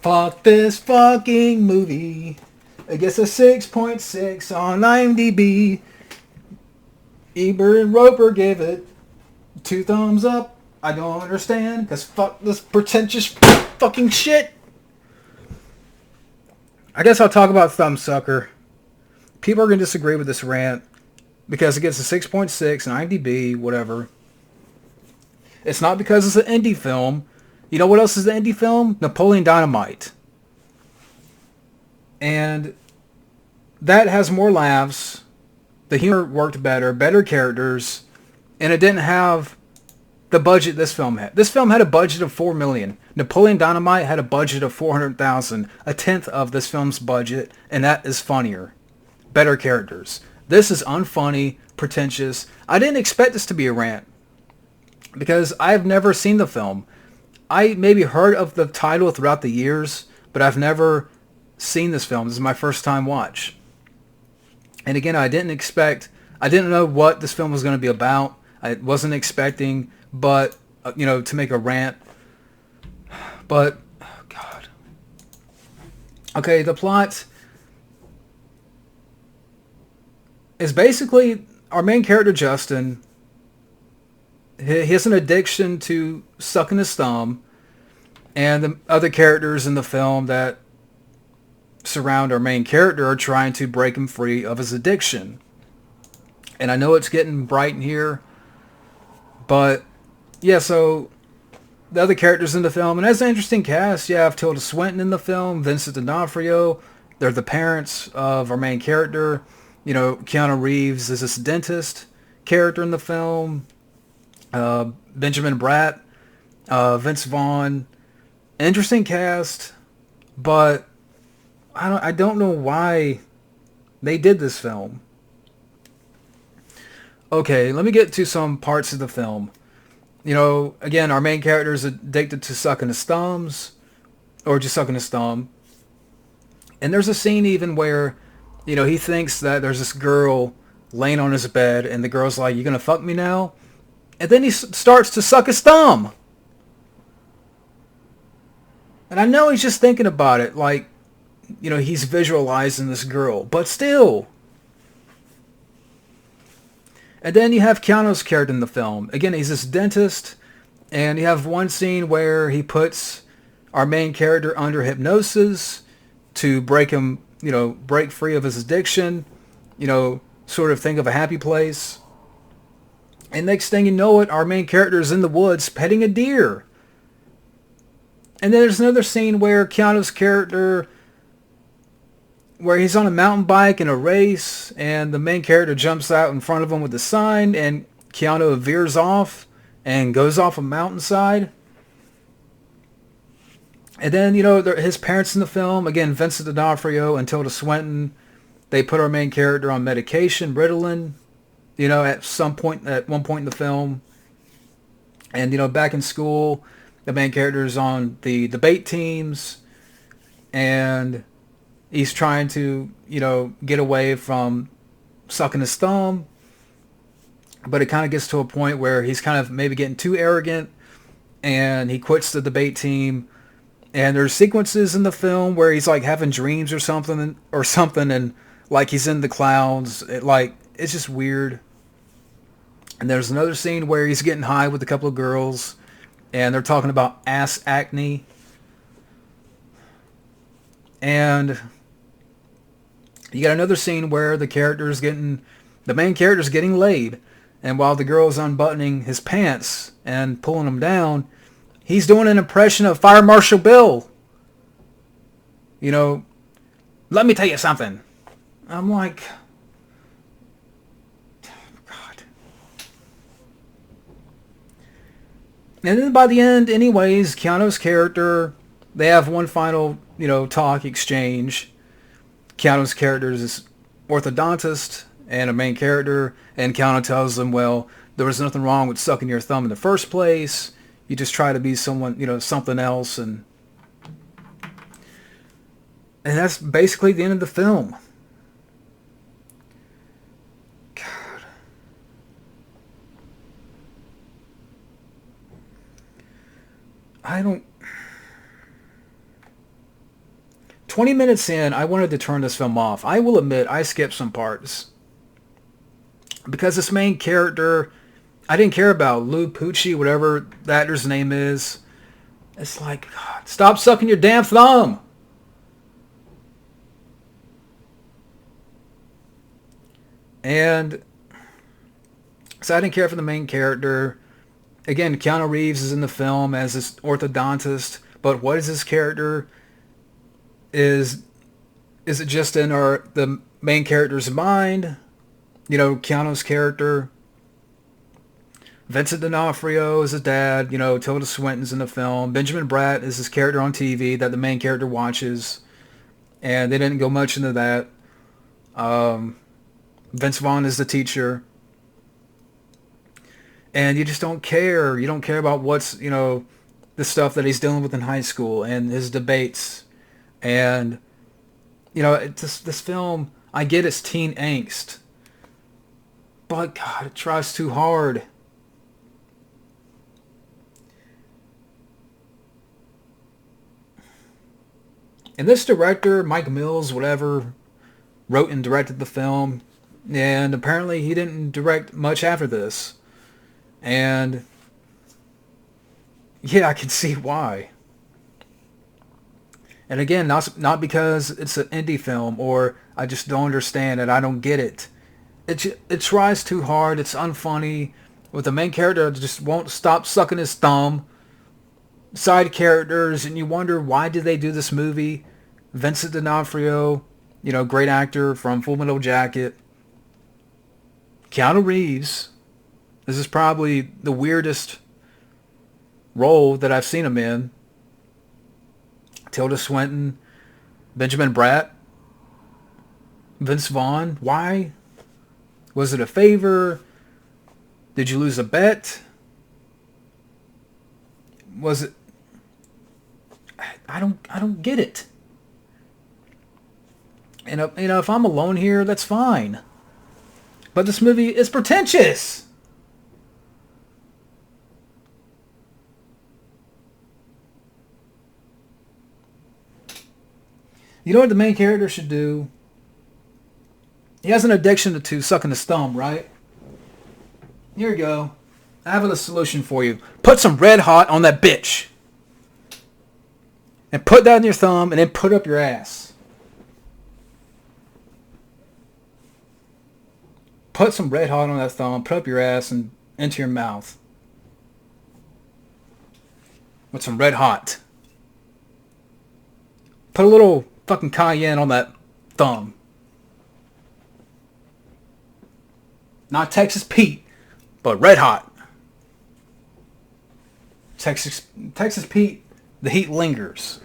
Fuck this fucking movie. It gets a 6.6 on IMDb. Ebert and Roper gave it 2 thumbs up. I don't understand, because fuck this pretentious fucking shit. I guess I'll talk about Thumbsucker. People are going to disagree with this rant because it gets a 6.6 on IMDb, whatever. It's not because it's an indie film. You know what else is an indie film? Napoleon Dynamite. And that has more laughs. The humor worked better characters, and it didn't have the budget this film had. This film had a budget of $4 million. Napoleon Dynamite had a budget of $400,000, a tenth of this film's budget, and that is funnier. Better characters. This is unfunny, pretentious. I didn't expect this to be a rant because I've never seen the film. I maybe heard of the title throughout the years, but I've never seen this film. This is my first time watch. And again, I didn't know what this film was going to be about. I wasn't expecting, but, to make a rant. But, oh God. Okay, the plot is basically our main character, Justin. He has an addiction to sucking his thumb, and the other characters in the film that surround our main character are trying to break him free of his addiction. And I know it's getting bright in here, but yeah, so the other characters in the film, and that's an interesting cast. You have Tilda Swinton in the film, Vincent D'Onofrio. They're the parents of our main character. Keanu Reeves is this dentist character in the film. Benjamin Bratt, Vince Vaughn. Interesting cast, but I don't know why they did this film. Okay, let me get to some parts of the film. Again, our main character is addicted to sucking his thumbs, or just sucking his thumb. And there's a scene even where, he thinks that there's this girl laying on his bed, and the girl's like, "You gonna fuck me now?" And then he starts to suck his thumb. And I know he's just thinking about it, like, he's visualizing this girl, but still. And then you have Keanu's character in the film. Again, he's this dentist, and you have one scene where he puts our main character under hypnosis to break him, break free of his addiction, sort of think of a happy place. And next thing you know it, our main character is in the woods petting a deer. And then there's another scene where Keanu's character, where he's on a mountain bike in a race, and the main character jumps out in front of him with a sign, and Keanu veers off and goes off a mountainside. And then, his parents in the film, again, Vincent D'Onofrio and Tilda Swinton, they put our main character on medication, Ritalin, at one point in the film. And, back in school, the main character is on the debate teams, and he's trying to, get away from sucking his thumb. But it kind of gets to a point where he's kind of maybe getting too arrogant, and he quits the debate team. And there's sequences in the film where he's like having dreams or something, and like he's in the clouds. It's just weird. And there's another scene where he's getting high with a couple of girls, and they're talking about ass acne. And you got another scene where the main character's getting laid, and while the girl's unbuttoning his pants and pulling them down, he's doing an impression of Fire Marshal Bill. Let me tell you something. I'm like, God. And then by the end, anyways, Keanu's character, they have one final, talk exchange. Keanu's character is this orthodontist and a main character, and Keanu tells them, well, there was nothing wrong with sucking your thumb in the first place. You just try to be someone, something else, and that's basically the end of the film. God. 20 minutes in, I wanted to turn this film off. I will admit, I skipped some parts. Because this main character, I didn't care about Lou Pucci, whatever the actor's name is. It's like, God, stop sucking your damn thumb! And so I didn't care for the main character. Again, Keanu Reeves is in the film as this orthodontist, but what is this character? Is it just in the main character's mind? You know, Keanu's character. Vincent D'Onofrio is his dad. You know, Tilda Swinton's in the film. Benjamin Bratt is his character on TV that the main character watches. And they didn't go much into that. Vince Vaughn is the teacher. And you just don't care. You don't care about what's, you know, the stuff that he's dealing with in high school and his debates. And, you know, this film, I get it's teen angst. But, God, it tries too hard. And this director, Mike Mills, whatever, wrote and directed the film. And apparently he didn't direct much after this. And yeah, I can see why. And again, not because it's an indie film or I just don't understand it, I don't get it. It tries too hard, it's unfunny, with the main character that just won't stop sucking his thumb. Side characters, and you wonder why did they do this movie? Vincent D'Onofrio, you know, great actor from Full Metal Jacket. Keanu Reeves. This is probably the weirdest role that I've seen him in. Tilda Swinton, Benjamin Bratt, Vince Vaughn. Why? Was it a favor? Did you lose a bet? Was it? I don't get it. And you know, if I'm alone here, that's fine. But this movie is pretentious. You know what the main character should do? He has an addiction to sucking his thumb, right? Here you go. I have a solution for you. Put some Red Hot on that bitch. And put that in your thumb and then put up your ass. Put some Red Hot on that thumb, put up your ass and into your mouth. With some Red Hot. Put a little fucking cayenne on that thumb. Not Texas Pete, but Red Hot. Texas Pete, the heat lingers.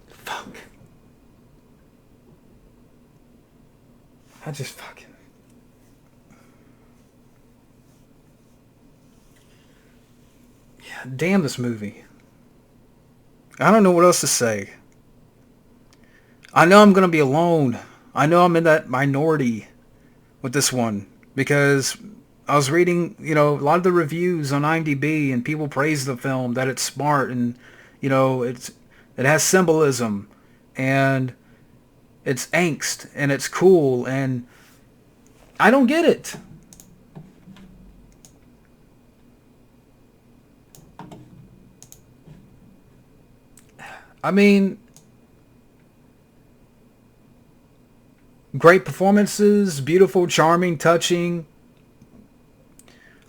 Fuck. I just fucking... Yeah, damn this movie. I don't know what else to say. I know I'm going to be alone. I know I'm in that minority with this one. Because I was reading, you know, a lot of the reviews on IMDb and people praise the film, that it's smart and, you know, it has symbolism and it's angst and it's cool, and I don't get it. I mean, great performances, beautiful, charming, touching,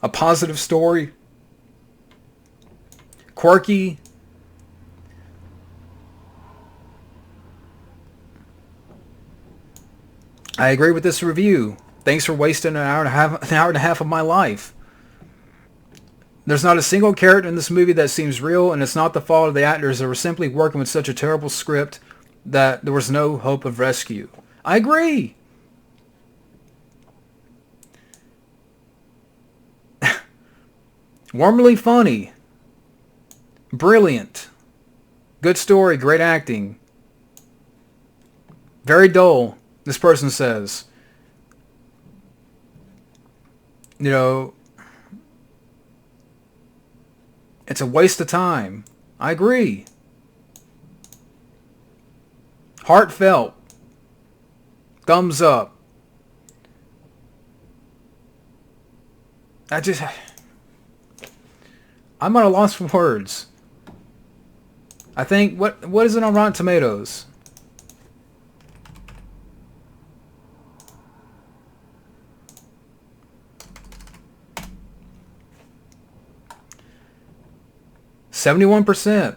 a positive story, quirky. I agree with this review. Thanks for wasting an hour and a half of my life. There's not a single character in this movie that seems real, and it's not the fault of the actors that were simply working with such a terrible script that there was no hope of rescue. I agree. Warmly funny. Brilliant. Good story, great acting. Very dull, this person says. You know, it's a waste of time. I agree. Heartfelt. Thumbs up. I'm at a loss for words. I think, what is it on Rotten Tomatoes? %71.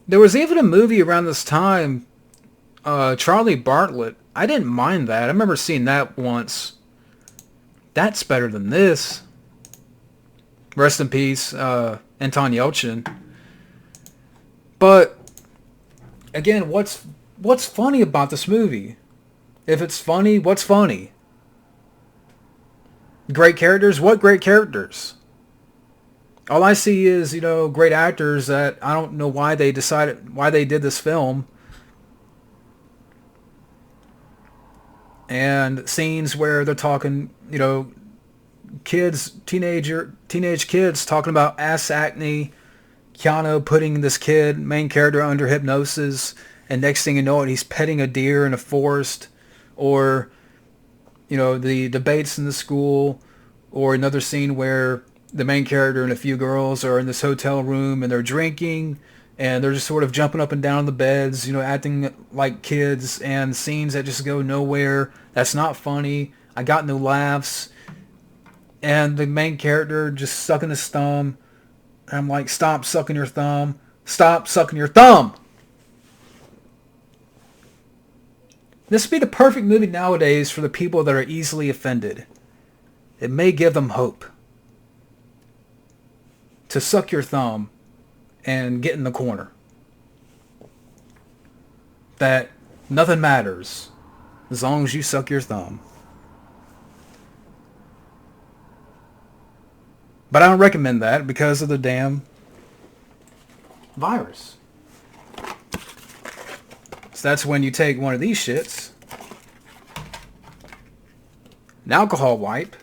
There was even a movie around this time, Charlie Bartlett. I didn't mind that. I remember seeing that once. That's better than this. Rest in peace, Anton Yelchin. But again, what's funny about this movie? If it's funny, what's funny? Great characters? What great characters? All I see is, great actors that I don't know why they did this film. And scenes where they're talking, teenage kids talking about ass acne, Keanu putting this main character under hypnosis, and next thing you know it, he's petting a deer in a forest, or, the debates in the school, or another scene where the main character and a few girls are in this hotel room and they're drinking and they're just sort of jumping up and down on the beds, acting like kids, and scenes that just go nowhere. That's not funny. I got no laughs. And the main character just sucking his thumb. And I'm like, stop sucking your thumb. Stop sucking your thumb. This would be the perfect movie nowadays for the people that are easily offended. It may give them hope. To suck your thumb and get in the corner. That nothing matters as long as you suck your thumb. But I don't recommend that because of the damn virus. So that's when you take one of these shits, an alcohol wipe,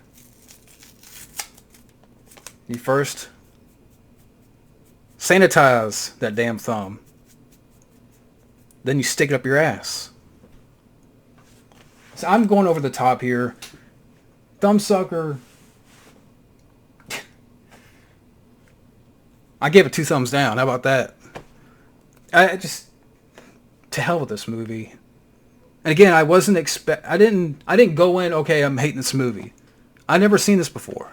you first sanitize that damn thumb. Then you stick it up your ass. So I'm going over the top here. Thumbsucker. I gave it 2 thumbs down. How about that? To hell with this movie. And again, I didn't go in, okay, I'm hating this movie. I've never seen this before.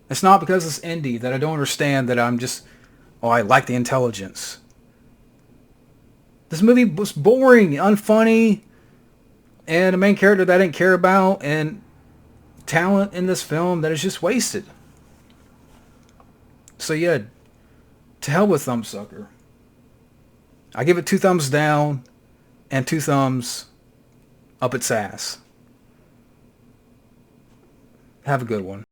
It's not because it's indie that I don't understand that I'm just, I like the intelligence. This movie was boring, unfunny, and a main character that I didn't care about, and talent in this film that is just wasted. So yeah, to hell with Thumbsucker. I give it 2 thumbs down and 2 thumbs up its ass. Have a good one.